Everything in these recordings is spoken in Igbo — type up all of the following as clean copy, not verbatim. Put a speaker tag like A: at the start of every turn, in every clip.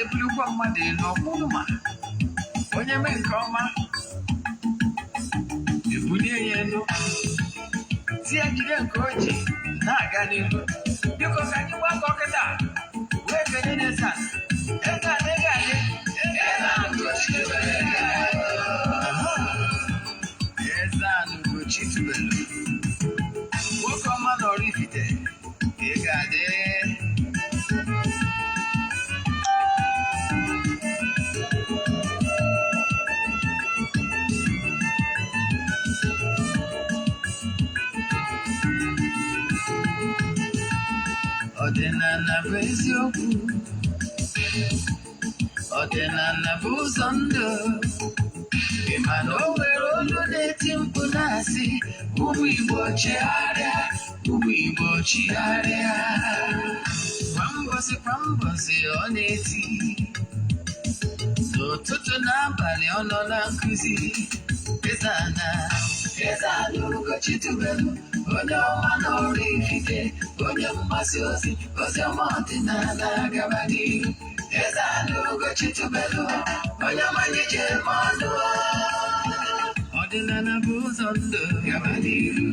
A: ebulu kwa mmadụ n'ọkwụrụ ma onye mee nke ọma ebulie ya elu tie jide nke o ji na-aga n'ihu biko ka anyị gbakọ kịta wee kenye Eze-Ana Ugochi tubelu nwoke ọma na oraifite ị ga-adị ọdịnala bụ eziokwu ọdịnala bụ ụzọ ndụ ị ma na o nwere olu na-eti mkpu na-asị ụmụ Igbo chigharịa ụmụ Igbo chigharịa kwa mbọsị ọ na-eti n'ụtụtụ n'abalị ọ nọ na nkụzi Eze-Ana Ugochi tubelu onye ọma na oraifite onye mgbasa ozi ọma ọdịnala gaba n'ihu Eze-Ana Ugochi tubelu onye ọma na-eje mmanụ ọdịnala bụ ụzọ ndụ gaba n'ihu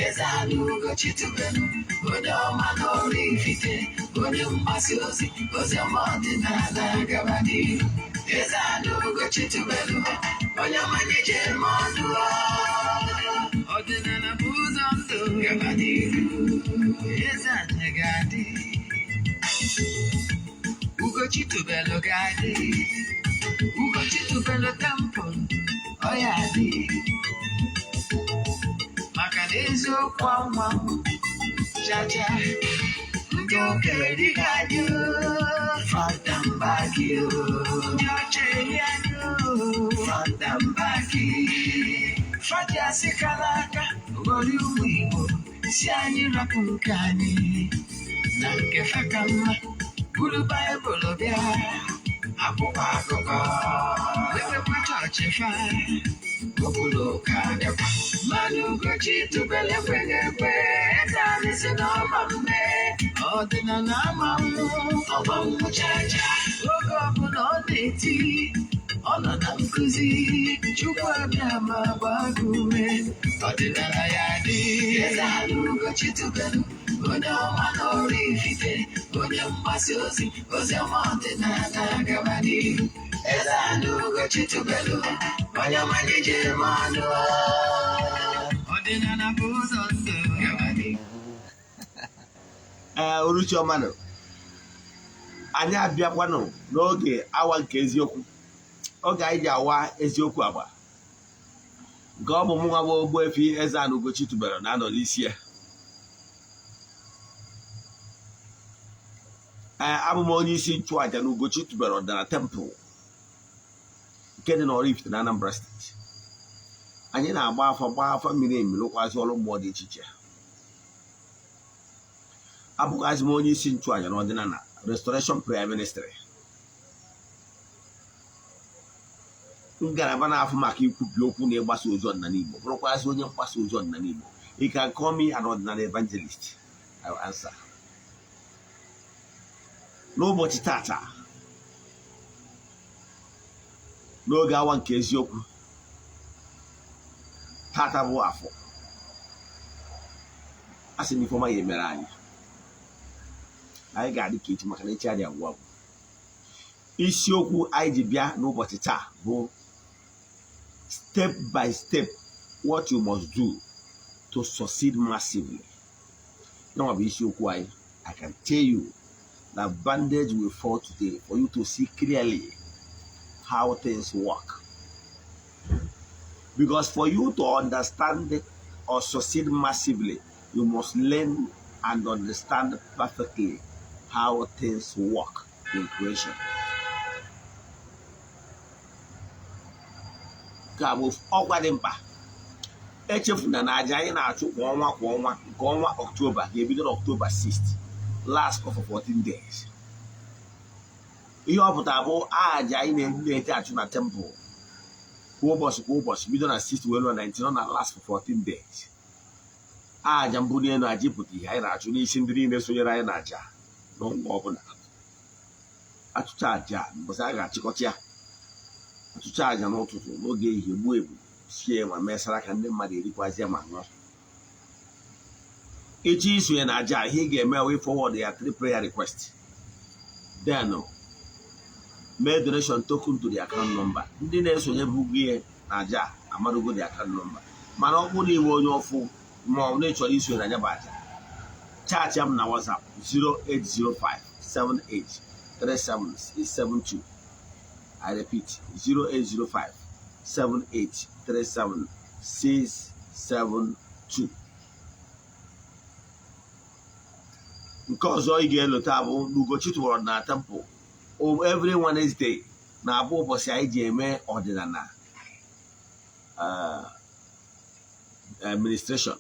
A: Eze-Ana Ugochi tubelu onye ọma na oraifite onye mgbasa ozi ọma ọdịnala gaba n'ihu Eze-Ana Ugochi tubelu onye ọma na-eje mmanụ ọdịnala bụ ụzọ ndụ gaba n'ihu Eze-Ana ga-adị Ugochi tubelu ga-adị Ugochi tubelu temple ọ ya adị maka na eziokwu ọnwa chacha ndị okenye dị ga-adị fanta mba gị ndị ọcha eri anyị fanta mba gị fati asị kara aka ghọrọ ụmụ Igbo si anyị rapụ nke anyị na nke faka mma buru Baịbụl bịa akwụkwọ akụkọ wepekwa chọọchị fa obodo ka dịkwa mana Ugochi tubelu ekweghị ekwe Eze-Ana si n'ọma mme ọdịnala ama ọgba mmụchacha oge ọbụla ọ na-eti ọ nọ na nkụzi Chukwu abịa ma gbaa gị ume ọdịnala ya dị Eze-Ana Ugochi tubelu onye ọma na oraifite onye mgbasa ozi ọma ọdịnala gaba n'ihu Eze-Ana Ugochi tubelu onye ọma na-eje mmanụ ọdịnala bụ ụzọ ndụ gaba n'ihu
B: Uruchiọmanụ anyị abịakwanụ n'oge awa nke eziokwu oge anyị ji awa eziokwu agba nke ọ bụ mụnwa bụ Ogbuefi Eze-Ana Ugochi tubelu na-anọ n'isi ya abụ m onye isi nchụaja na Ugochi tubelu ọdịnala temple nke dị na oraifite na Anambra steeti anyị na-agba afọ mmiri emi rụkwazị ọrụ mmụọ dị iche iche abụghazị m onye isi nchụaja na ọdịnala restoration prayer ministry ngalaba na-afụ maka ikwubi okwu na ịgbasa ozi ọdịnala Igbo bụrụkwazị onye mgbasa ozi ọdịnala Igbo you can call me an ordinary evangelist I will answer n'ụbọchị tata n'oge awa nke eziokwu tata bụ afọ asị m ifeọma ya emere anyị ga-adị ka echi maka na echi adị agwụ agwụ isiokwu anyị ji bịa n'ụbọchị taa bụ step by step what you must do to succeed massively. Now be isiokwu anyị. I can tell you that bandage will fall today for you to see clearly how things work. Because for you to understand or succeed massively, you must learn and understand perfectly how things work in creation. Echefuna na aja anyị na-achụ kwa ọnwa nke ọnwa Ọktoba ga-ebido n'Ọktoba 6th, last of 14 days. Ihe ọ pụtara bụ aja anyị na-eji achụ na temple ụbọchị bido na 6 wee ruo 19 ọ na-last for 14 days. Aja mbụ n'elu aja pụta ihe anyị na-achụ n'isi ndị niile sonyere anyị na aja n'ọnwa ọbụla. Achụcha aja mbọsị a ga-achịkọta ya, achụcha aja n'ụtụtụ n'oge ehihie gbuo egbu sie ma mesara ka ndị mmadụ erikwazie ma ṅụọ. Echi isonye na aja ihe ị ga-eme wee forward ya 3 prayer request, then mee donation token to the account number. Ndị na-esonye bụ gị na aja amarugo the account number, mana ọ bụrụ na iwe onye ọfụ ma ọ na-echọrọ isonye na aja bụ aja, chaatị m na WhatsApp 08057837672. I repeat 08057837672. Nke ọzọ ị ga-elota bụ Ugochi tụwara na temple every Wednesday na-abụ ụbọchị anyị ji eme ọdịnala administration.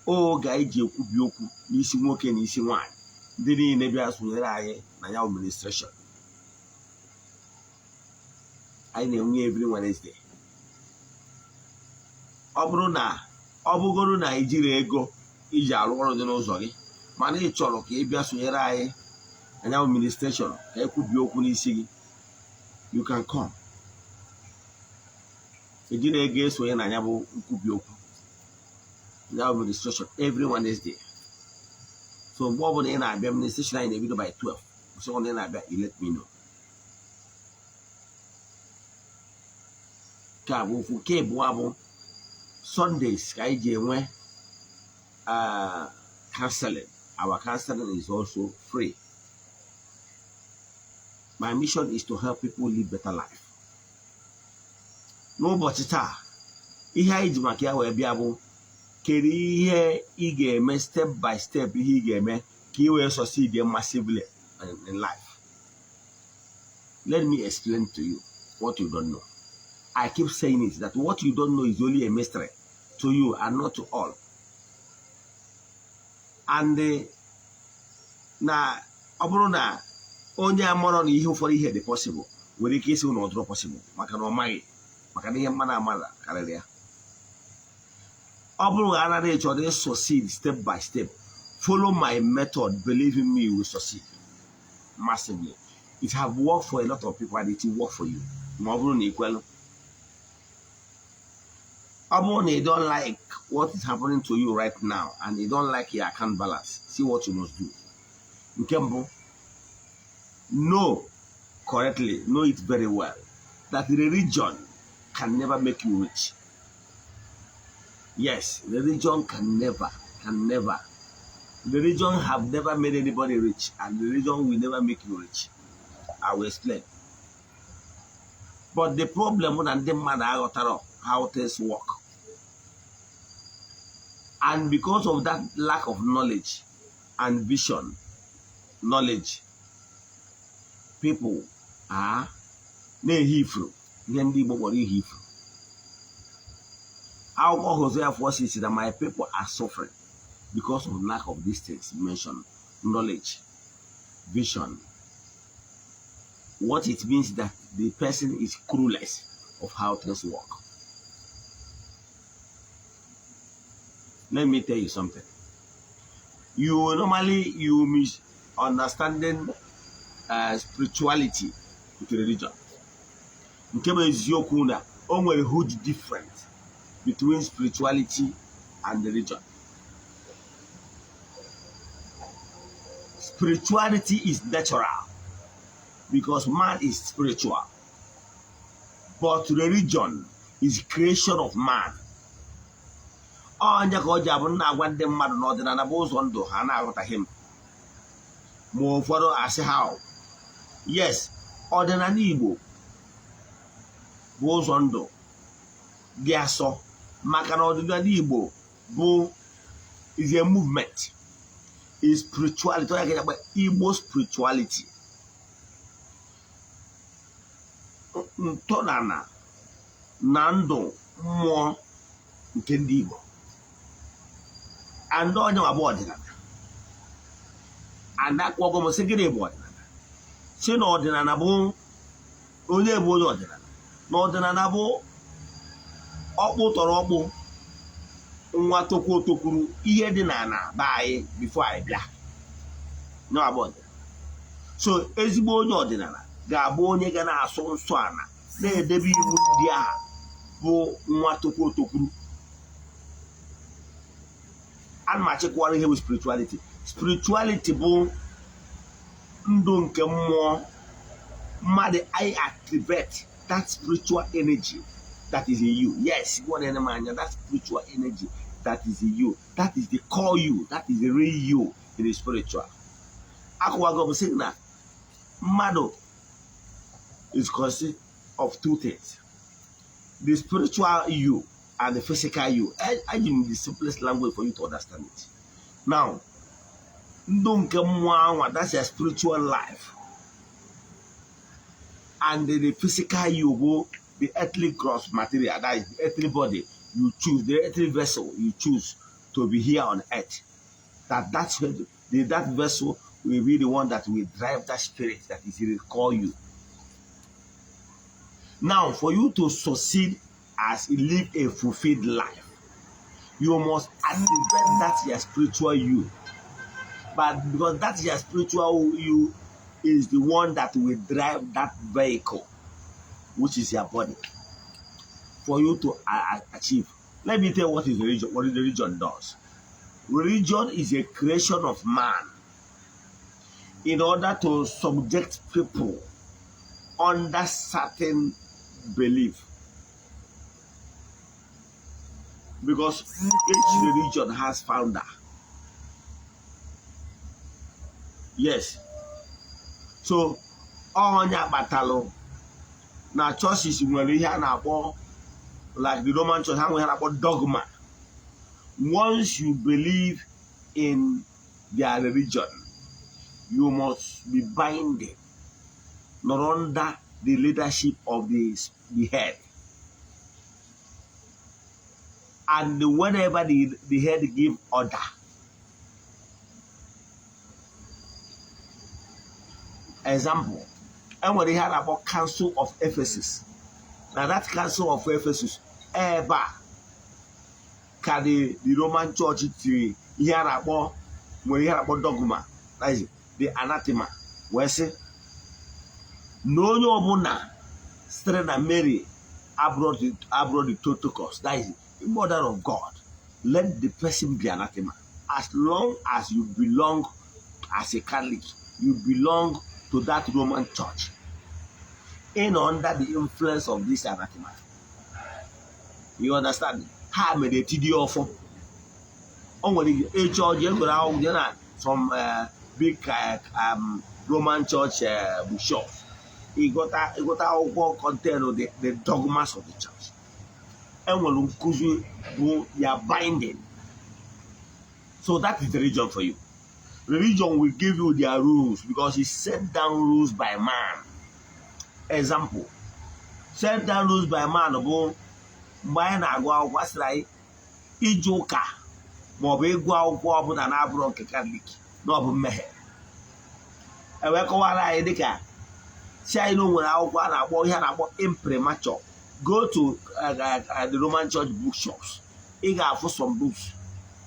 B: Oge anyị ji ekwubi okwu n'isi nwoke na isi nwaanyị ndị niile bịa sonyere anyị na ya administration. Anyị na-enwe every Wednesday. Ọ bụgoro na ị jiri ego iji arụ ọrụ dị n'ụzọ gị, mana ị chọrọ ka ị bịa sonyere anyị na ya administration ka ekwubi okwu n'isi gị, you can come. Eji na-ego esonye na ya bụ nkwubi okwu na administration every Wednesday. So mgbe ọ bụla ị na-abịa administration anyị na-ebido by 12. So ọ na-abịa, you let me know. Nke a bụ okwu. Nke abụọ bụ Sundays ka anyị ji enwe counseling. Our counseling is also free. My mission is to help people live better life. N'ụbọchị taa, ihe anyị ji maka ya wee bịa bụ kedu ihe ị ga-eme step by step, ihe ị ga-eme ka ị wee succeed massively in life. Let me explain to you what you don't know. I keep saying it, that what you don't know is only a mystery to you and not to all. And na ọ bụrụ na onye amụrụ na ihe ụfọdụ ihe dị possible, nwere ike isi na ọ dịrọ possible maka na ọ maghị, maka na ihe mmadụ amara karịrị ya. Ọ bụrụ na anaghị echọrọ succeed step by step, follow my method, believe in me, you will succeed massively. It have worked for a lot of people and it will work for you. Ma ọ bụrụ na ikwelu. Ọ bụrụ na you don't like what is happening to you right now and you don't like your account balance, see what you must do. Nke mbụ, know correctly, know it very well, that religion can never make you rich. Yes, religion can never. Religion have never made anybody rich, and religion will never make you rich. I will explain. But the problem is the man how things work. And because of that lack of knowledge and vision, people are nehifru. Our Hosea forces that my people are suffering because of lack of these things mentioned: knowledge, vision. What it means that the person is clueless of how things work. Let me tell you something. You normally misunderstanding spirituality with religion. Only huge difference between spirituality and religion. Spirituality is natural because man is spiritual, but religion is creation of man. Onye ka o ji abụ na agwa ndị mmadụ n'ọdịnala bụ ụzọ ndụ ha na-aghọtaghị m. Ma ụfọdụ asị ha, yes, ọdịnala Igbo bụ ụzọ ndụ gị asọ, maka na ọdịnala Igbo bụ is a movement, is spirituality. Onye ga-akpa Igbo spirituality. Ntọala na ndụ mmụọ nke ndị Igbo. And onye wa bụ ọdịnala. And akwa ọgọm sị gịnị bụ ọdịnala? Si na ọdịnala bụ onye bụ onye ọdịnala. n'ọdịnala bụ ọkpụ tọrọ ọkpụ nwa tokwu tokwuru ihe dị n'ala be anyị bifo anyị bịa n'ọgbọ. So ezigbo onye ọdịnala ga-abụ onye ga na-asụ nsọ ala na-edebe iwu ndị agha bụ nwa tokwu tokwuru. Ana m achịkwara ihe bụ spirituality. Spirituality bụ ndụ nke mmụọ mmadụ. I activate that spiritual energy that is in you. Yes, that spiritual energy that is in you. That is the core you. That is the real you in the spiritual. Akwago saying that mmadụ is consist of two things: the spiritual you and the physical you. I give the simplest language for you to understand it. Now, that's your spiritual life. And the physical you go, the earthly gross material, that is the earthly body you choose, the earthly vessel you choose to be here on earth. That vessel will be the one that will drive that spirit that is in call you. Now, for you to succeed as live a fulfilled life, you must activate that your spiritual you. But because that your spiritual you is the one that will drive that vehicle, which is your body, for you to achieve. Let me tell you what is religion. What religion does. Religion is a creation of man in order to subject people under certain belief. Because each religion has founder. Yes. So, onya batalo na churches nwere ihe a na-akpọ, like the Roman church, ha nwere ihe a na-akpọ dogma. Once you believe in their religion, you must be binding, not under the leadership of the head. And whenever the head give order, example, and when they had about Council of Ephesus. Now that Council of Ephesus, ever can the Roman Church hear about when he had about dogma, that is the anathema, where say no muna Strena Mary abroad the Totokos, that is the mother of God. Let the person be anathema. As long as you belong as a Catholic, you belong to that Roman church, in under the influence of this anathema. You understand? How made a TD offer? Only a church, some big Roman church bishop. He got our content of the dogmas of the church. And when you are binding. So that is the religion for you. Religion will give you their rules because it set down rules by man. Example, set down rules by man. Mgbe na agwa akwụkwọ sịrị ije ụka maọbụ ịgụ akwụkwọ ọbụla na-abụrụ nke Katọlik na ọ bụ mmehie. Ewekọwara anyị dịka si anyị na nwere akwụkwọ a na-akpọ ihe a na-akpọ imprimatur. Go to the Roman church bookshops. Ị ga-afụ some books.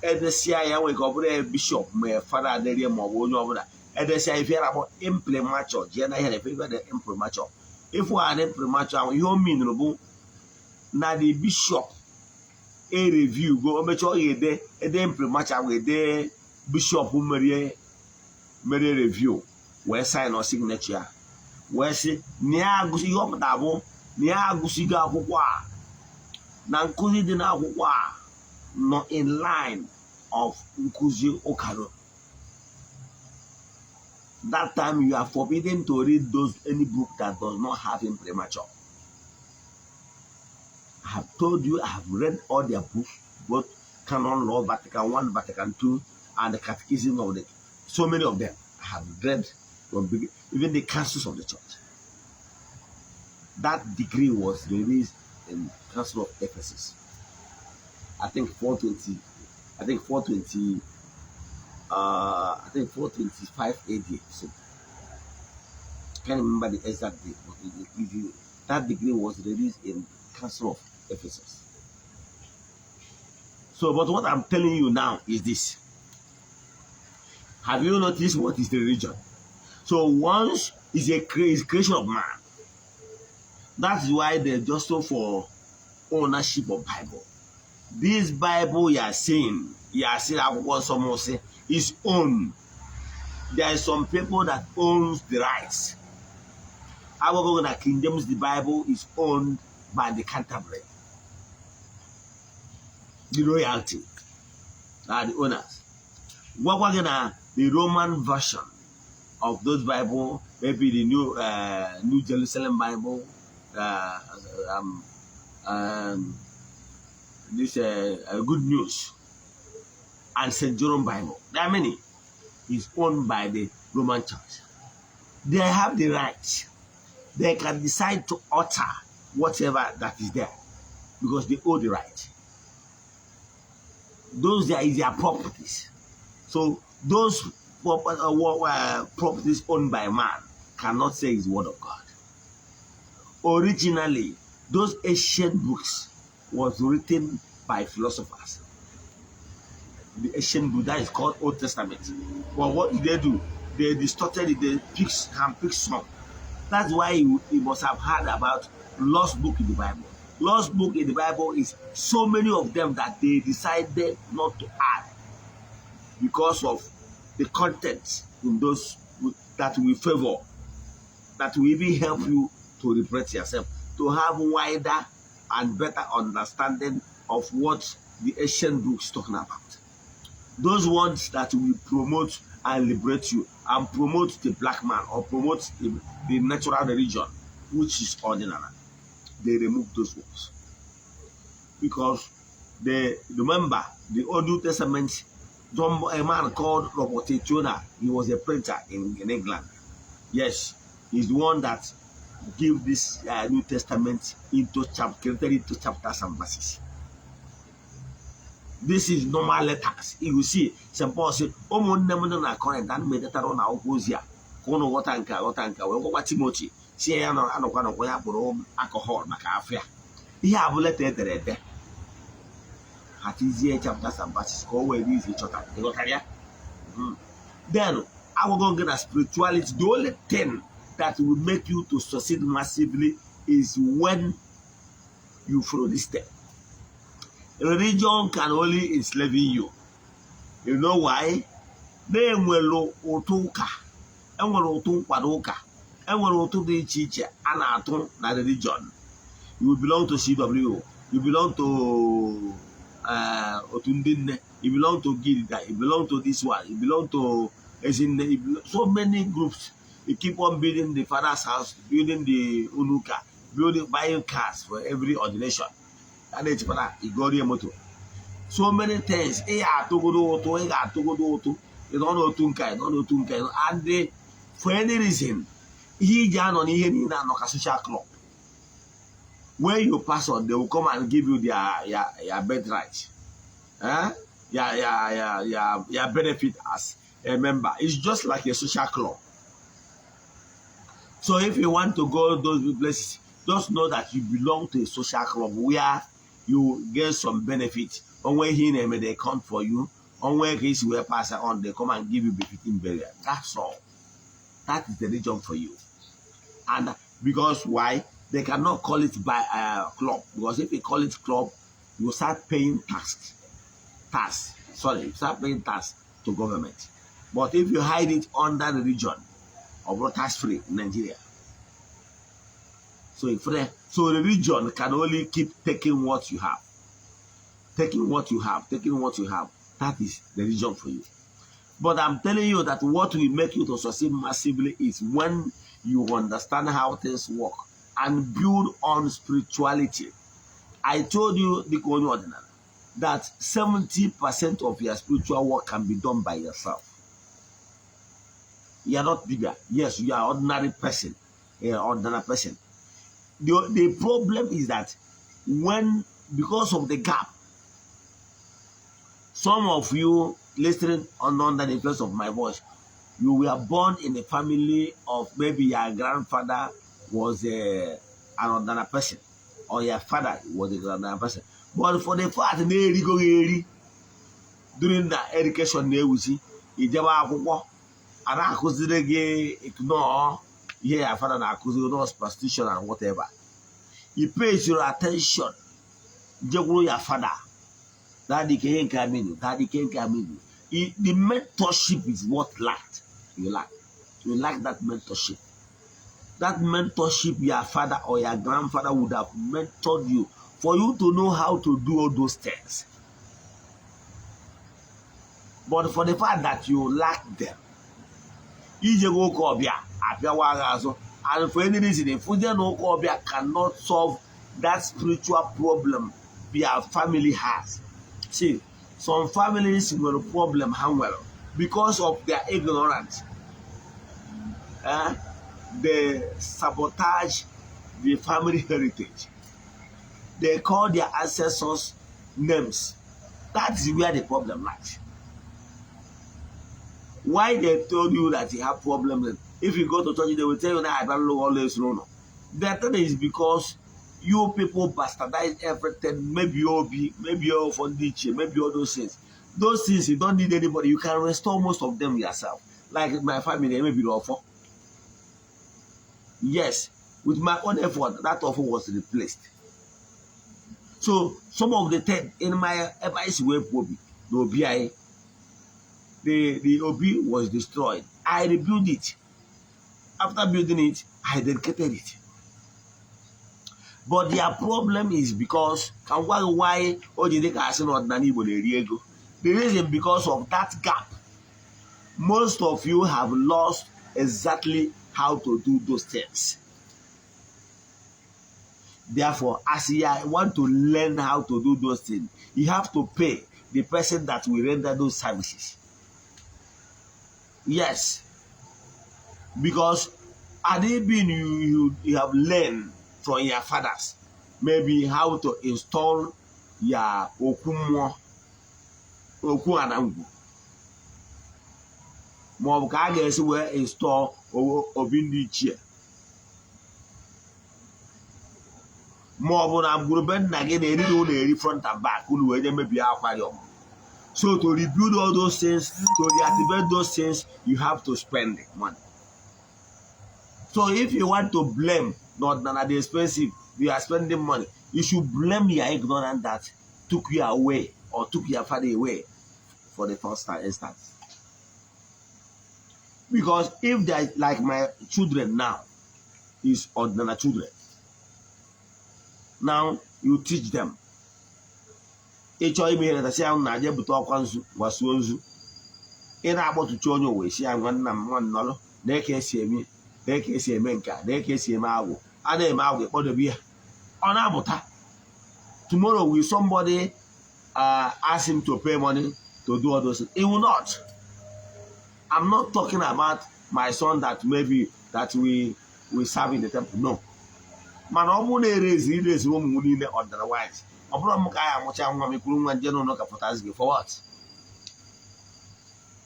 B: Edesia ya nwere ka ọ bụrụ bishop ma fada aderie ma ọ bụ onye ọbụla. Edesia ife na-akpọ imprimatur. Jee na ihe na ife the imprimatur. If we are an imprimatur, ihe o mean bụ na the bishop a review go mecho ede imprimatur we de bishop mere review we sign or signature we say ni agusi ihe ọpụta bụ na agusigo akwụkwọ a na nkuzi dị na akwụkwọ a no in line of nkuzi ụkaro. That time you are forbidden to read any book that does not have imprimatur. I have told you I have read all their books, both Canon Law, Vatican I, Vatican II, and the Catechism of the. So many of them I have read, even the councils of the church. That degree was released in Council of Ephesus. I think 420. I think 425 AD. So can't remember the exact date, but it will give you That degree was released in Council of Ephesus. So, but what I'm telling you now is this. Have you noticed what is the religion? So once is a creation of man. That's why they're just so for ownership of Bible. This Bible you are saying what someone say is owned. There are some people that owns the rights. However, the King James, the Bible is owned by the Canterbury, the royalty, are the owners. What we're gonna the Roman version of those Bible, maybe the New Jerusalem Bible, this Good News, and St. Jerome Bible. There are many. Is owned by the Roman Church. They have the right. They can decide to alter whatever that is there because they own the right. Those there is their properties. So those properties owned by man cannot say is word of God. Originally, those ancient books was written by philosophers. The ancient book that is called Old Testament. But what did they do? They distorted it, they pick some. That's why you must have heard about lost book in the Bible. Lost book in the Bible is so many of them that they decided not to add because of the content in those that will favor, that will even help you to represent yourself, to have wider and better understanding of what the ancient books talking about. Those ones that will promote and liberate you and promote the black man or promote the natural religion, which is ordinary. They remove those ones. Because they remember the Old New Testament, a man called Robert Jonah, he was a printer in England. Yes, he's the one that gave this New Testament into chapters and verses. This is normal letters. You will see, St. Paul said, na current and meditated na Ogbuefi kono watanka Timothy see ya no anokwa no ya buru alcohol maka afia. Ihe a bụ letter ederede. Hatizie chapters and verses ko we this chota. Then I will go get spirituality. The only thing that will make you to succeed massively is when you follow this step. Religion can only enslave you. You know why? They will otuka. And will otu kwadoka. And will otu the chicha anaton na religion. You belong to CW. You belong to Otundine. You belong to Gilda. You belong to this one. You belong to so many groups. You keep on building the father's house, building the unuka, buying cars for every ordination. So many things. And for any reason, he jan on a social club. When you pass on, they will come and give you their birthright. Your benefit as a member. It's just like a social club. So if you want to go those places, just know that you belong to a social club where you get some benefit. On where they come for you, on where case you pass on, they come and give you befitting burial. That's all. That is the religion for you. And because why? They cannot call it by club. Because if you call it club, you start paying tax. You start paying tax to government. But if you hide it under religion, or tax free in Nigeria. So religion can only keep taking what you have. Taking what you have. That is the religion for you. But I'm telling you that what will make you to succeed massively is when you understand how things work and build on spirituality. I told you that 70% of your spiritual work can be done by yourself. You are not bigger. Yes, you are an ordinary person. The problem is that because of the gap, some of you listening under the influence of my voice, you were born in a family of maybe your grandfather was a another person, or your father was another person. But for the fact that they go during the education, they will see if they were and I consider ignore your father and no superstition and whatever. He pays your attention. Your father. Daddy can't come in. Daddy can't come in. The mentorship is what lacked. You lack that mentorship. That mentorship, your father or your grandfather would have mentored you for you to know how to do all those things. But for the fact that you lack them, and for any reason, if you cannot solve that spiritual problem their family has. See, some families will problem because of their ignorance. They sabotage the family heritage. They call their ancestors names. That is where the problem lies. Why they told you that you have problems? If you go to church, they will tell you that I don't know always know. The thing is because you people bastardize everything. Maybe you'll be, maybe you're fondiche, maybe all those things. Those things you don't need anybody. You can restore most of them yourself. Like my family, maybe the offer. Yes, with my own effort, that offer was replaced. So some of the things in my advice were the OBI. The OB was destroyed. I rebuilt it. After building it, I dedicated it. But their problem is because why the reason because of that gap. Most of you have lost exactly how to do those things. Therefore, as you want to learn how to do those things, you have to pay the person that will render those services. Yes, because had it been you have learned from your fathers, maybe how to install your oku anangu. More guys will install obindi chair. More than I'm going to again any front and back, who maybe aquarium. So to rebuild all those things, to reactivate those things, you have to spend money. So if you want to blame not that the expensive, you are spending money, you should blame your ignorance that took you away or took your father away for the first instance. Because if they like my children now, is ordinary children. Now you teach them. That say I'm not able to talk was in about to join your way. See, I'm one no, they can see me, they can see a menka, they can see a mago, and they mago for the beer. On Abota. Tomorrow, will somebody ask him to pay money to do all those things? He will not. I'm not talking about my son that maybe that we serve in the temple. No. Man, I'm going to raise woman otherwise. For what?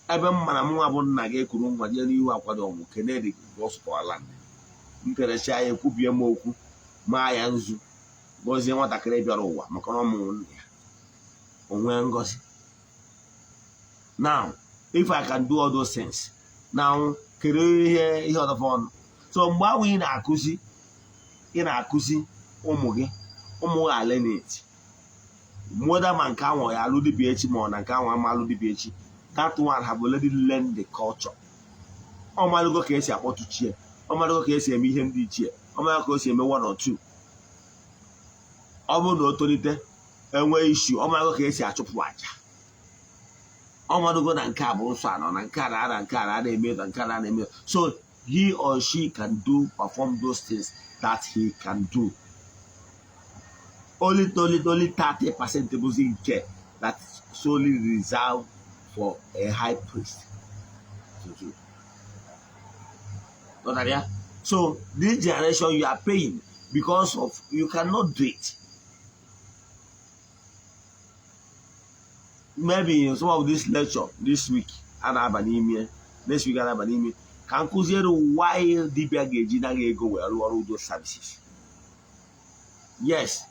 B: Ebe mana mụ abụ nna gị kwuru nwa je n'ihu akwado ọmụ Kennedy gospel land. Mperechi ya ekwubie m okwu ma ya nzu gozie nwatakịrị bịara ụwa maka ọmụ nne ya. Onwe ngozi. Now, if I can do all those things, now kere ihe other fun. So mgbe ahụ ị na-akụzi ụmụ gị, ụmụ ga learn it. Mother man ka nwa ya alụ dibịa echi ma ọ na nke ahụ ama alụ dibịa echi. That one have already learned the culture. Omalugo ka esi akpọtụ chie. Omalugo ka esi eme ihe ndị ichie. Omalugo ka esi eme one or two. Ọ bụrụ na o tolite enwe issue, omalugo ka esi achụpụ aja. Omalugo na nke a bụ nsọ anọ na nke a na nke a na-eme na nke a na-eme. So he or she can perform those things that he can do. Only 30% was in care that solely reserved for a high priest to do. So this generation you are paying because of you cannot do it. Maybe in some of this lecture this week, next week can consider why Dibia Gejina go where all those services. Yes,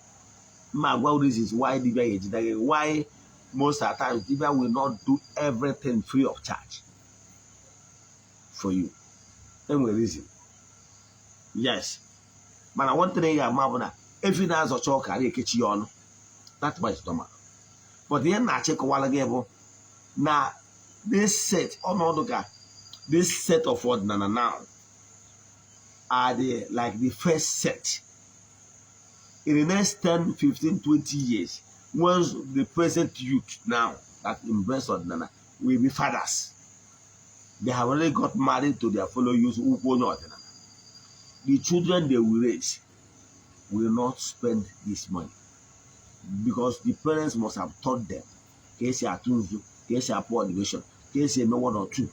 B: this is why why most of the time Divya will not do everything free of charge for you. Anyway, reason. Yes. But I want to know if you have a chalk, I catch you on. That's my stomach. But then I check a while ago. Now, this set, this set of what now are the first set. In the next 10, 15, 20 years, once the present youth now that embrace Ordinana will be fathers. They have already got married to their fellow youth who go not. The children they will raise will not spend this money because the parents must have taught them. Case you are too, case you are poor education, case you know one or two.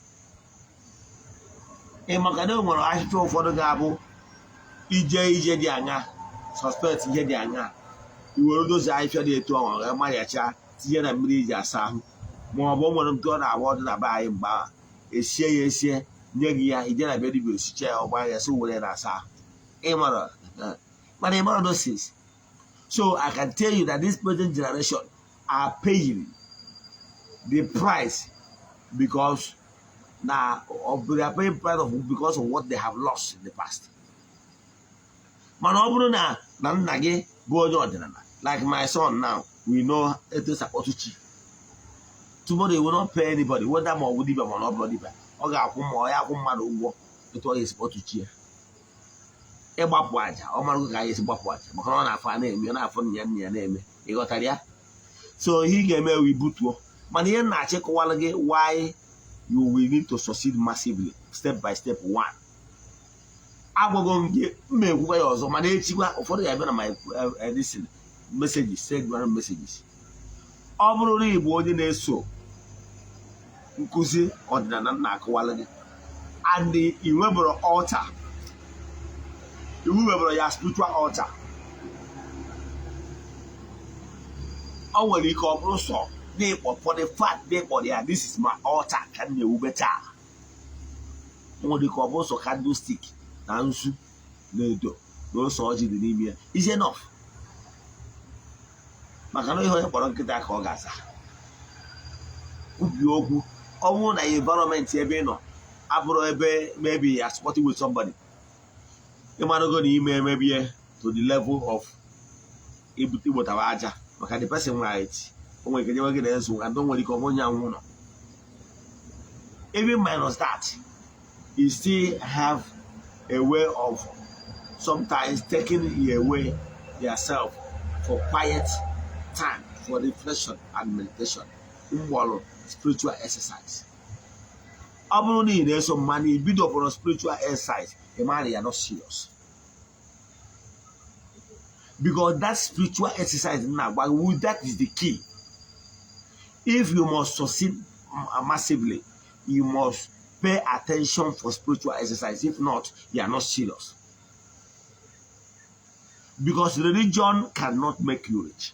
B: In Macadam, when I show for the gabo, EJ the anga, suspect EJ the anga. You will those I feel the 2 hours, my child, Tiana Midja Sam. More woman to an award that buy him bar. A share, Negia, he did a very good chair or buy a soul and I saw. Emerald. But Emerald says. So I can tell you that this present generation are paying the price because now they are paying price of because of what they have lost in the past. Like my son now, we know it is a potuchi. Tomorrow they will not pay anybody, whether more would or not bloody. Or it was his potuchi. A bapwaja, or Maruka is a bapwaja, but on our name, you're not from your name. You got a so he gave me a reboot. But then I check why you will need to succeed massively, step by step. One. I will go and get me where also my for the my listen messages, segment messages. Already boarding so Nkuzi or the Nana and the irreverent altar. The irreverent spiritual altar. Our recall so they for the fact they for there. This is my altar. Can you better? What the also can do stick. Nansu, no surgery the name is enough. Macano hear for get that Gaza. Ubiogu, own an environment ebeno. Abro maybe as sporting with somebody. You might go the email maybe to the level of Ibuti Watawaja. Because the person right. When we can get answer and don't want to come on young. Even minus that, you still have a way of sometimes taking away yourself for quiet time, for reflection and meditation, spiritual exercise. Only there's some money, bit of a spiritual exercise, the money are not serious. Because that spiritual exercise now, but that is the key. If you must succeed massively, you must pay attention for spiritual exercise. If not, you are not serious. Because religion cannot make you rich.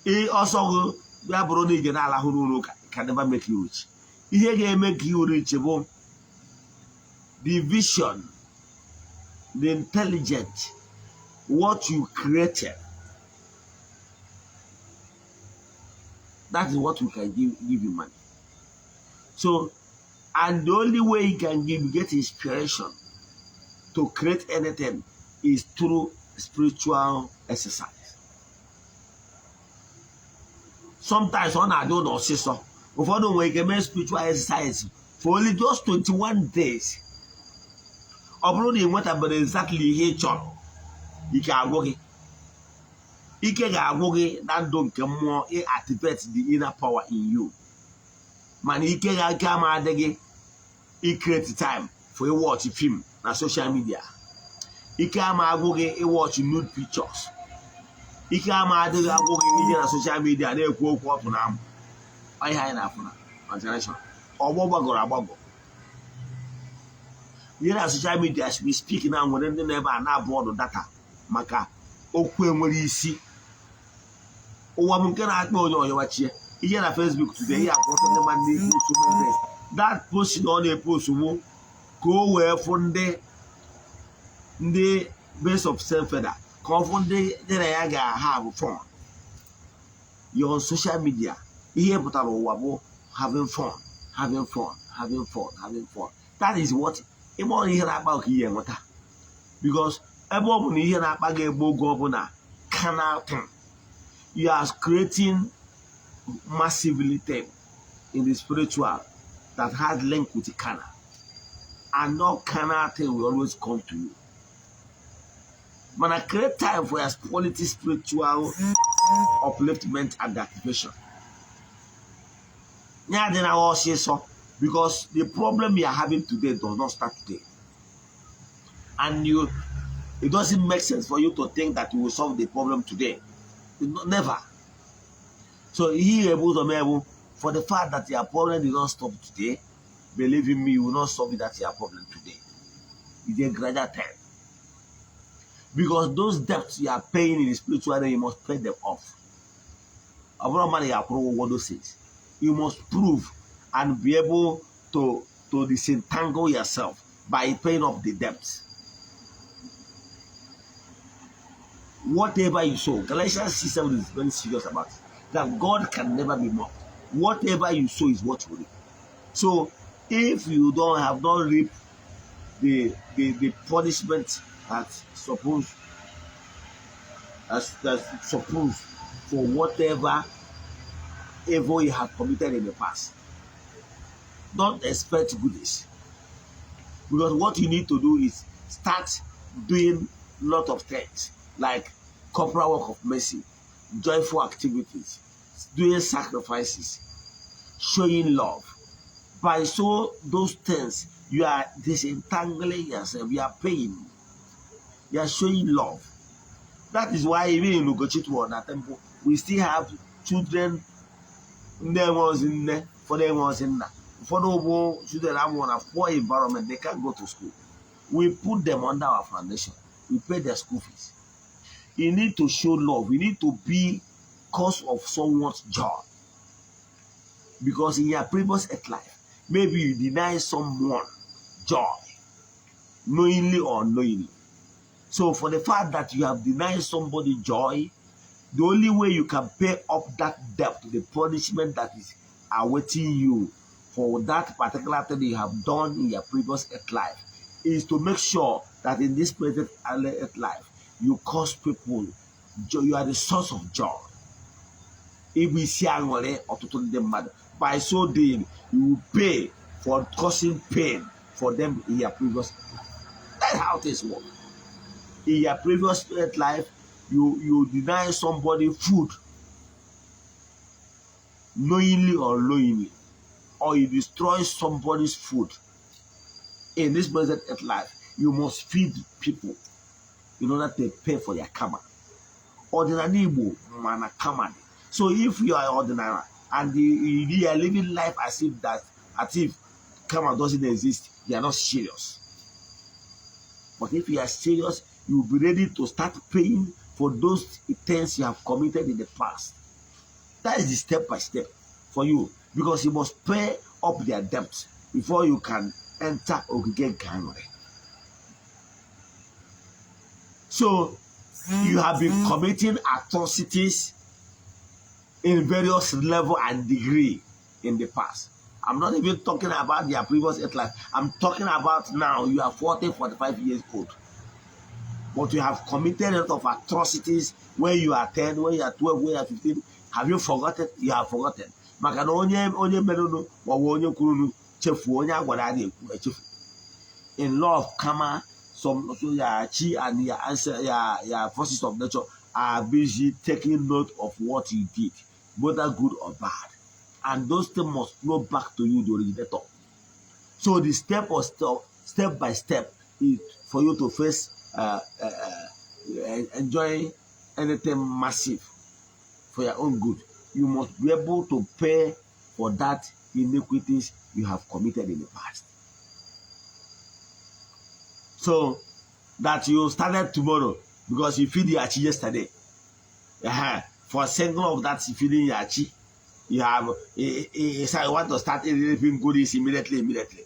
B: It also can never make you rich. It can make you rich. The vision, the intelligence, what you created. That is what we can give you money. So, and the only way you can get inspiration to create anything is through spiritual exercise. Sometimes when I don't know, sister, before the way you can make spiritual exercise for only just 21 days. Uploading what about exactly here, you can work it. You can work it, that don't come more, it activates the inner power in you. Man, you can come out again, it creates time for you watch a film on social media. You can watch nude pictures. You can on social media, they go up now. I have enough generation. Or what go. Here on social media, we speak now when they never are board of data. Maka, Ogbuefi EZE. You watch here. Here on Facebook today, that post on a post go where from the base of self-feather. Confunding that I have fun. You're on social media. Here, but having fun, having fun, having fun, having fun. That is what everyone here about here. Because everyone here about a canal thing. You are creating massively thing in the spiritual that has link with the canal. And no canal thing will always come to you. When I create time for your quality spiritual upliftment and activation. Yeah, then I will say so. Because the problem you are having today does not start today. And it doesn't make sense for you to think that you will solve the problem today. Never. So he able to able for the fact that your problem did not stop today, believe in me, you will not solve that your problem today. It's a gradual time. Because those debts you are paying in the spiritual realm, you must pay them off. You must prove and be able to disentangle yourself by paying off the debts. Whatever you sow, Galatians 6:7 is very serious about it, that God can never be mocked. Whatever you sow is what you reap. So if you have not reaped the punishment that's supposed for whatever evil you have committed in the past, don't expect goodness. Because what you need to do is start doing a lot of things like corporal work of mercy, joyful activities, doing sacrifices, showing love. By those things, you are disentangling yourself, you are paying, you are showing love. That is why even in Ugochi to that temple, we still have children. There was in there, for them was in there. For the children have a poor environment, they can't go to school. We put them under our foundation. We pay their school fees. You need to show love. You need to be cause of someone's joy. Because in your previous life, maybe you deny someone joy, knowingly or unknowingly. So for the fact that you have denied somebody joy, the only way you can pay up that debt, the punishment that is awaiting you for that particular thing you have done in your previous life, is to make sure that in this present life, you cause people joy. You are the source of joy. By so doing, you will pay for causing pain for them in your previous life. That's how things work. In your previous life, you deny somebody food, knowingly or unknowingly, or you destroy somebody's food. In this present life, you must feed people in order to pay for their karma. Ordinary man karma. So if you are ordinary and you are living life as if karma doesn't exist, you are not serious. But if you are serious, you will be ready to start paying for those things you have committed in the past. That is the step by step for you, because you must pay up their debts before you can enter Ogige Gangway. So you have been committing atrocities in various level and degree in the past. I'm not even talking about their previous life. I'm talking about now. You are 40, 45 years old. But you have committed a lot of atrocities when you are 10, when you are 12, when you are 15. Have you forgotten? You have forgotten. In law of karma, some your chi and your answer, your forces of nature are busy taking note of what you did, whether good or bad. And those things must flow back to you, the originator. So the step by step is for you to face enjoy anything massive for your own good. You must be able to pay for that iniquities you have committed in the past. So that you started tomorrow because you feed your chi yesterday. For a single of that feeding your chi, you have so I want to start eating goodies immediately.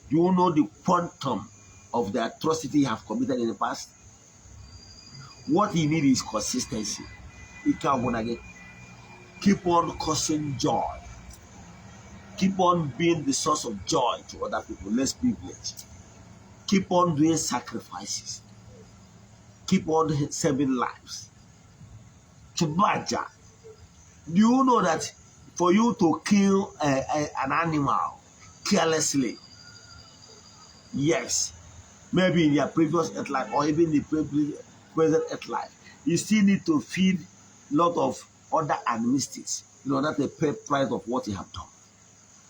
B: You know the quantum of the atrocity you have committed in the past. What you need is consistency. Keep on causing joy. Keep on being the source of joy to other people, less privileged. Keep on doing sacrifices. Keep on saving lives. Chubaja. Do you know that for you to kill an animal carelessly, yes, maybe in your previous earth life or even the present earth life, you still need to feed a lot of other animals in order to pay price of what you have done.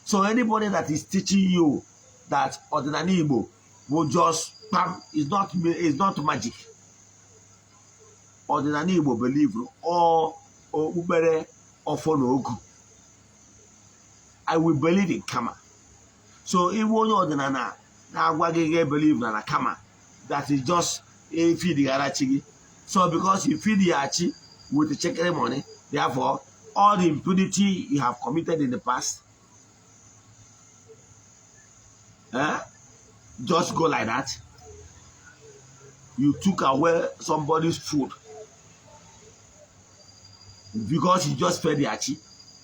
B: So anybody that is teaching you that ordinary Igbo will just is not magic. Ordinary Igbo believe or ubere or follow. I will believe in karma. So if one ordinary now believe in karma, that is just a feed the arachi. So because you feed the achi with the check money, therefore all the impunity you have committed in the past, just go like that. You took away somebody's food because you just fed the achi.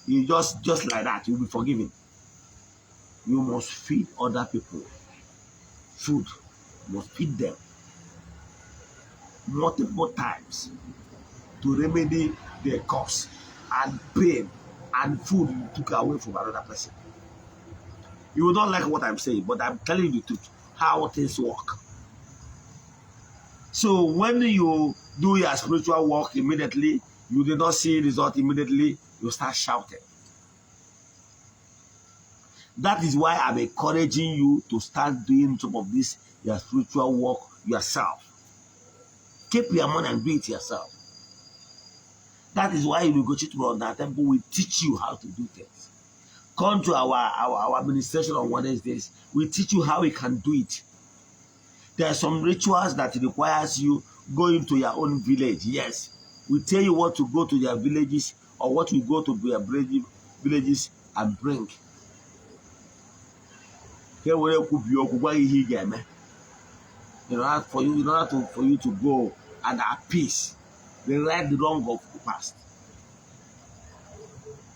B: You just like that, you'll be forgiven. You must feed other people food. You must feed them multiple times to remedy their cause and pain and food you took away from another person. You will not like what I'm saying, but I'm telling you the truth, how things work. So when you do your spiritual work immediately, you did not see result immediately, you start shouting. That is why I'm encouraging you to start doing some of this, your spiritual work yourself. Keep your money and do it yourself. That is why we go to Ugochi temple, we teach you how to do things. Come to our administration on Wednesdays, we teach you how we can do it. There are some rituals that requires you going to your own village. Yes, we tell you what to go to their villages or what you go to their villages and bring. In order for you to go and at peace, the right, the wrong of the past.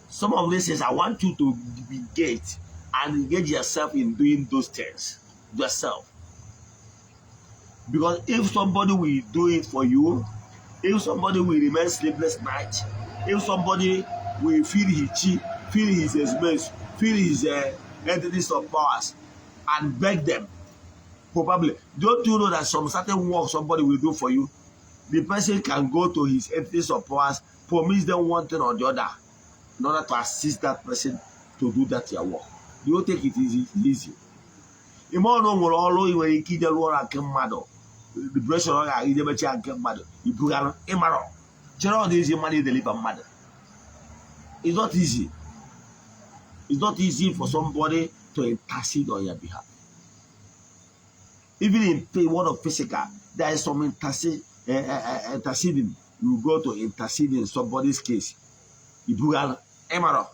B: Some of this is I want you to engage and engage yourself in doing those things yourself. Because if somebody will do it for you, if somebody will remain sleepless night, if somebody will feel his chi, feel his expense, feel his entities of powers, and beg them, probably, don't you know that some certain work somebody will do for you, the person can go to his entities of powers, promise them one thing or the other, in order to assist that person to do that your work. Do you take it easy? Liberation money deliver mother. It's not easy. It's not easy for somebody to intercede on your behalf. Even in the world of physical, there is some interceding. You go to intercede in somebody's case. Ibugal Emaro.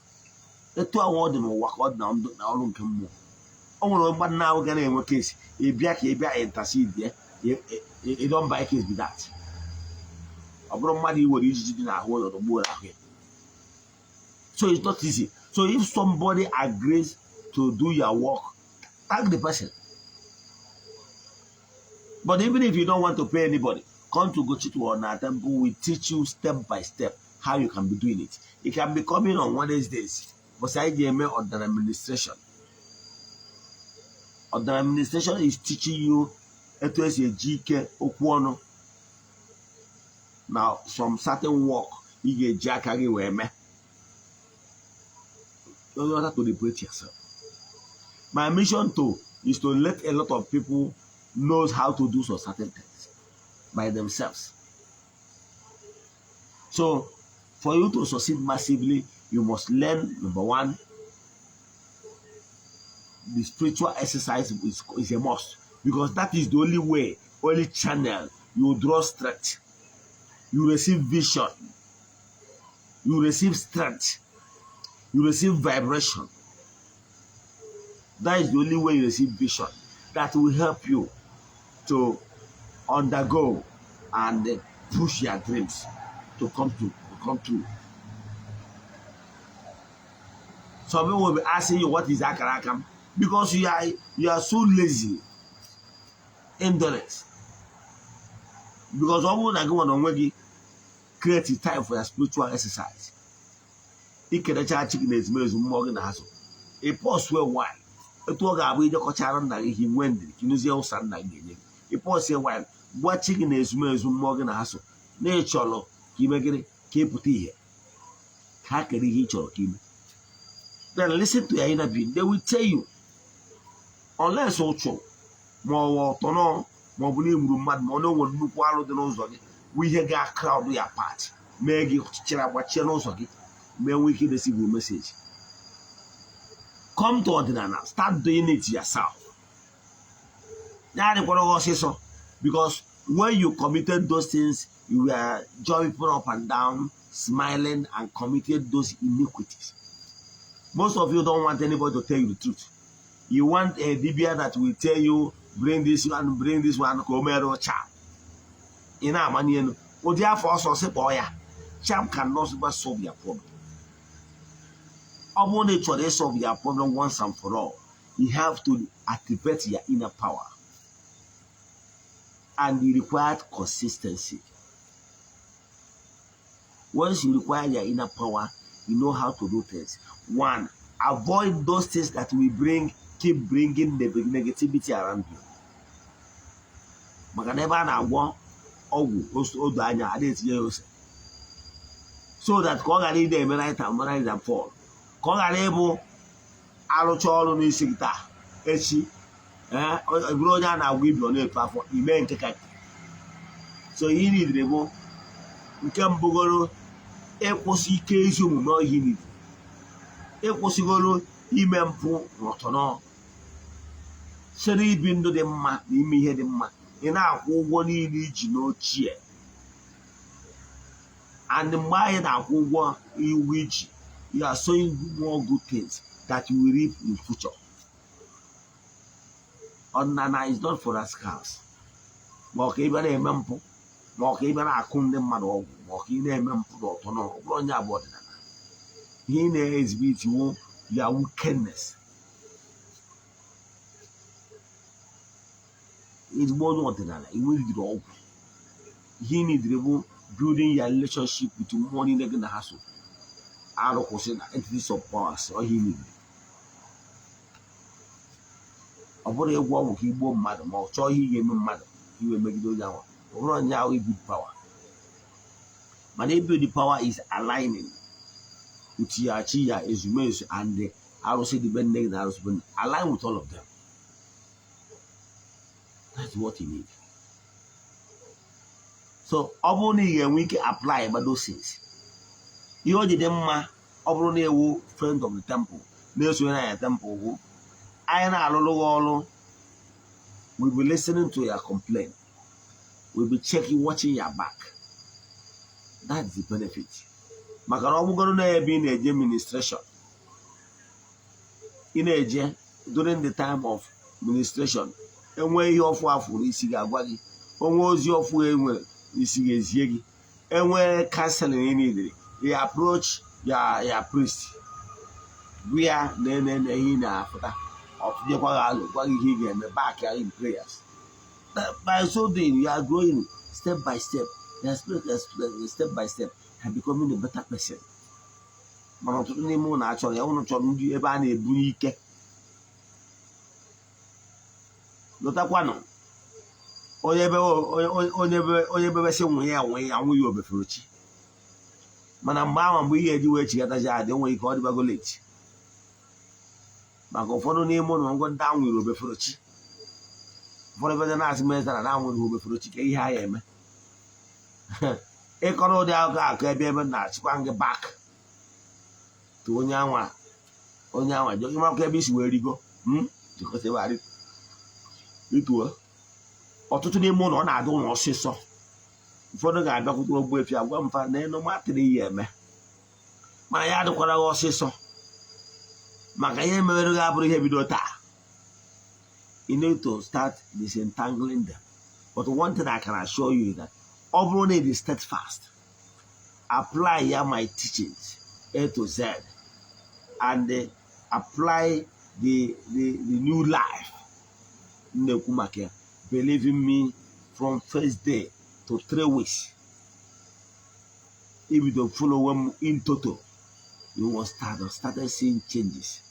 B: The two awards will work out now. But now we're going to case. If you intercede there, you don't buy case with that. So it's not easy. So if somebody agrees to do your work, thank the person. But even if you don't want to pay anybody, come to Ugochi EZE-ANA temple. We teach you step by step how you can be doing it. It can be coming on Wednesdays. But I give me on the administration. On the administration is teaching you to say GK Okuono. Now some certain work you get Jackari Weme. You don't have to liberate yourself. My mission too is to let a lot of people know how to do some certain things by themselves. So for you to succeed massively, you must learn, number one, the spiritual exercise is a must, because that is the only way, only channel you draw strength, you receive vision, you receive strength, you receive vibration. That is the only way you receive vision that will help you to undergo and push your dreams to come true. Some people will be asking you what is akarakam because you are so lazy, indolent. Because all that go on create time for your spiritual exercise. You can charge chicken is more than a hassle. A post where wine. A talk about the cocharan that he went, Kinusia Sunday. A post here wine. What chicken is more than a hassle. Nature, he make it keep it here. How can he eat your king? Then listen to your interview. They will tell you, unless also more tono, more believe mad, more no one look while the nose of it. We hear a crowd we are part. Meg you cheer up what channels of it. May we hear the civil message. Come to ordinary, start doing it yourself. Now the what say so. Because when you committed those things, you were jumping up and down, smiling, and committed those iniquities. Most of you don't want anybody to tell you the truth. You want a DBA that will tell you, bring this one, Comero Chap. In our money, or therefore, so say, boy, Chap cannot solve your problem. Upon nature, they solve your problem once and for all. You have to activate your inner power. And you require consistency. Once you require your inner power, you know how to do things. One, avoid those things that will keep bringing the negativity around you. So that Kogari de Emerite and Morite and fall. Kogarebo Arocholo Nisigta, Echi, Brodan, I will be on a platform, so he need the more. We can bugoro, Eposi Kesum, no, he need. Eposigolo, Imempo, Rotono. Seri bindo de ma, imi head ma, in our one need no cheer. And the mind that in which you are sowing more good things that you will reap in future. Onana is not for us cars. Mock even a mempo, mock even a condemn man or mock in a mempo or no, run your body. He knows with you your wickedness. It's more ordinary. It will grow. He needs to building your relationship with money they're gonna hassle. I don't question entities of powers or he need. About a war he won't matter more. So he gave him matter. He will make it do that one. Run now with good power. But the power is aligning with your chia is means and the I will say the bend negative husband align with all of them. That's what he needs. So, only we can apply about those things. You already them only a friend of the temple. There's when I temple. I and we'll be listening to your complaint. We'll be watching your back. That's the benefit. Makaromu gonna be in a administration. In a during the time of administration, and where you offer for Isigawagi, almost your full. And when canceling any they approach your priest. We are then in after of the in the back in prayers. By so doing, you are growing step by step. Your spirit step by step and becoming a better person. Naturally, I want to do a bunike. Lotaquano. Onye bebe se nwe ya anwụ ya obeforochi mana mgbe ahụ mgbe ihe eji wee chigataji adị nwe ike ọ dịbago late maka ụfọdụ n'ime ụlọ ngwa ndị anwụrụ obeforochi ụfọdụ ebe na-asị mezara na anwụrụ obeforochi ka ihe a ya eme ịkọrọ ụdị akụkọ ebe na-achịkwa gị bak to onye anwa jọ ịmakwa ebe isi wee rigo jikọta ebe arị ituo ọtụtụ n'ime ụlọ ọ na-adị ụlọ ọsịsọ ụfọdụ ga-abịakwute Ogbuefi agwa mfa na enu matịrị ihe eme mana ya adịkwara ọsịsọ maka ihe mewere ga-abụrụ ihe bido taa. You need to start disentangling them. But one thing I can assure you is that Overall, it is steadfast. Apply my teachings A to Z, and apply the new life. Believe in me, from first day to 3 weeks. If you don't follow them in total, you will start seeing changes.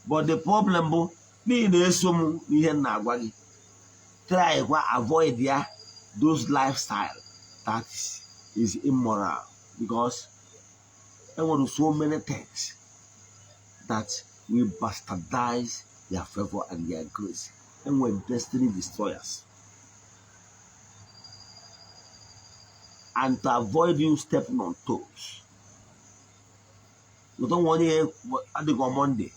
B: But the problem is, try to avoid those lifestyle that is immoral, because there are so many things that will bastardize their favor and their grace, and we're destiny destroyers. And to avoid you stepping on toes, you don't want to go Monday,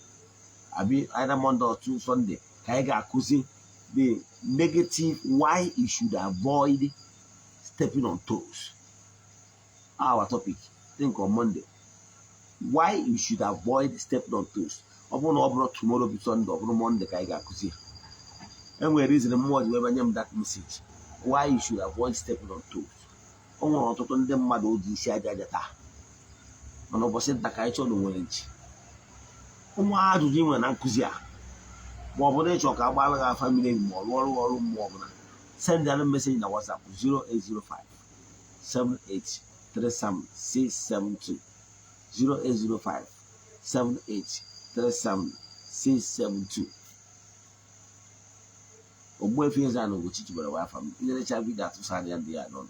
B: either Monday or Sunday, the negative why you should avoid stepping on toes. Our topic, think on Monday. Why you should avoid stepping on toes. Tomorrow be Sunday, Monday, and we're reasoning more that message. Why you should avoid stepping on toes. On the mother, on opposite the Kaicho the village. Why do you want to our family more? Send them a message in the WhatsApp 0805 7837 0805 7837 Ogbuefi EZE-ANA Ugochi chibere wa afam inerecha video atụsanya ndị ya nọ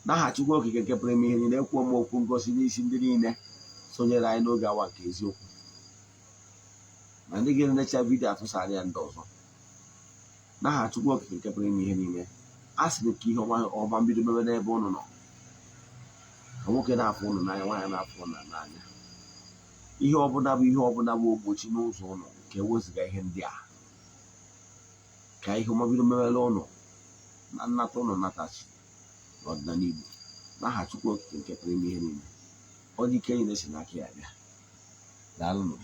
B: n'aha Chukwu okike nke pụrụ ime ihe niile, ekwu m okwu ngosi n'isi ndị niile sonyere anyị n'oge awa nke eziokwu, ma ndị ga-enerecha video atụsanya ndị ọzọ. N'aha Chukwu okike nke pụrụ ime ihe niile, a sị ka ihe ọma mbido mebe n'ebe ụnụ nọ, ka nwoke na-afụ ụnụ n'anya, nwaanyị na-afụ ụnụ n'anya. Ihe ọbụla bụ ogbochi n'ụzọ ụnụ ka eweziga ihe ndị a, ka ihe ọma bido mebere ụnụ na nnata ụnụ natachi n'ọdịnala Igbo. N'aha Chukwu okike nke pụrụ ime ihe niile, ọ dị ike niile si n'aka ya bịa. Daalụnụ.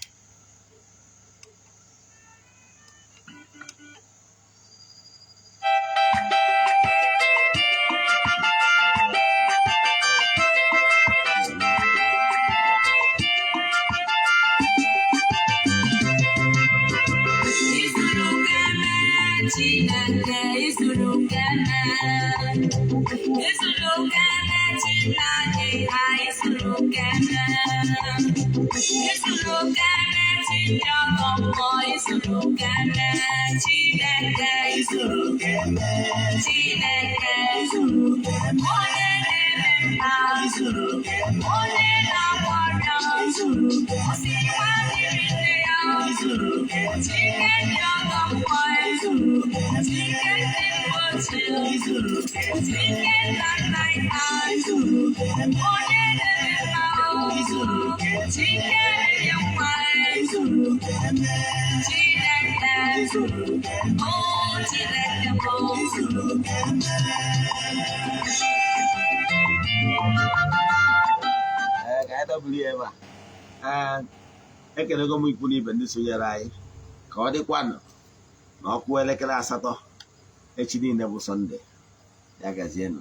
B: Ekelego m ikwu n'ibe ndị sonyere anyị, ka ọ dịkwanụ na ọkụ elekere 8 echi niile bụ Sọnde. Ya gazienụ.